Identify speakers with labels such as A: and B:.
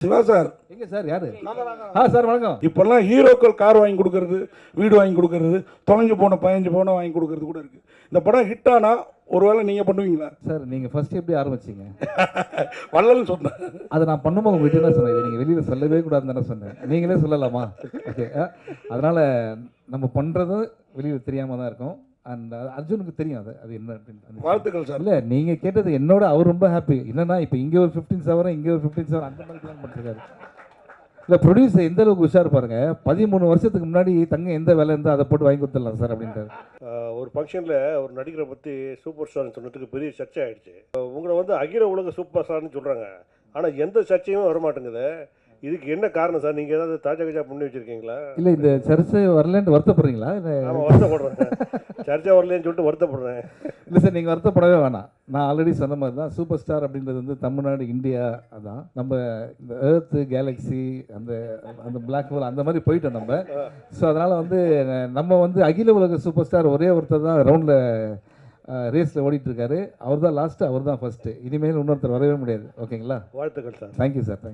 A: Siva sir
B: எங்க sir யாரு? Sir வணக்கம்.
A: இப்பெல்லாம் ஹீரோக்கள் கார் வாங்கி கொடுக்கறது, வீடு வாங்கி கொடுக்கறது, தொலைஞ்சு போன 15 பவுனை வாங்கி கொடுக்கறது கூட இருக்கு. இந்த படம் ஹிட் ஆனா ஒருவேளை நீங்க பண்ணுவீங்களா
B: சார்? நீங்க ஃபர்ஸ்ட் எப்படி ஆரம்பிச்சீங்க?
A: வள்ளல்னு சொன்னேன்.
B: அதை நான் பண்ணும்போது உங்ககிட்ட தான் சொன்னேன். நீங்க வெளியில சொல்லவே கூடாதுன்னு தானே சொன்னேன். நீங்களே சொல்லலாமா? ஓகே. அதனால நம்ம பண்றது வெளியில தெரியாம தான் இருக்கும். அண்ட் அர்ஜுனுக்கு தெரியும் அது என்ன அப்படின்னு.
A: வாழ்த்துக்கள் சார்.
B: இல்லை நீங்கள் கேட்டது என்னோட அவர் ரொம்ப ஹாப்பி. என்னன்னா இப்போ இங்கே ஒரு 15,000 இங்கே ஒரு 15,000 அந்த மாதிரி பிளான் பண்ணிருக்காரு. இல்லை ப்ரொடியூசர் எந்த அளவுக்கு உஷார் பாருங்க. 13 வருஷத்துக்கு முன்னாடி தங்க எந்த வேலை இருந்தால் அதை போட்டு வாங்கி கொடுத்துடலாம் சார் அப்படின்றாரு.
C: ஒரு ஃபங்க்ஷனில் ஒரு நடிகரை பற்றி சூப்பர் ஸ்டார்னு சொன்னதுக்கு பெரிய சர்ச்சை ஆகிடுச்சு. உங்களை வந்து அகில உலக சூப்பர் ஸ்டார்னு சொல்கிறாங்க, ஆனால் எந்த சர்ச்சையும் வர மாட்டேங்குது. இதுக்கு என்ன காரணம் சார்? நீங்கள் ஏதாவது தாஜா கஜா பண்ணி வச்சுருக்கீங்களா?
B: இல்லை இந்த சர்ச்சை வரலன்ட்டு வருத்தப்படுறீங்களா?
C: ஆமாம், வருத்தப்படுறேன். சர்ச்சை வரலன்னு சொல்லிட்டு வருத்தப்படுறேன்.
B: இல்லை சார், நீங்கள் வருத்தப்படவே வேணாம். நான் ஆல்ரெடி சொன்ன மாதிரி தான் சூப்பர் ஸ்டார் அப்படின்றது வந்து தமிழ்நாடு, இந்தியா, அதான் நம்ம இந்த எர்த்து கேலக்ஸி அந்த அந்த பிளாக் ஹோல் அந்த மாதிரி போயிட்டோம் நம்ம. ஸோ அதனால் வந்து நம்ம வந்து அகில உலக சூப்பர் ஸ்டார் ஒரே ஒருத்தர் தான் ரவுண்டில் ரேஸில் ஓடிட்டுருக்காரு. அவர் தான் லாஸ்ட்டு, அவர் தான் ஃபஸ்ட்டு. இனிமேல் இன்னொருத்தர் வரவே முடியாது. ஓகேங்களா?
C: வாழ்த்துக்கள் சார்.
B: Thank you sir. தேங்க்யூ.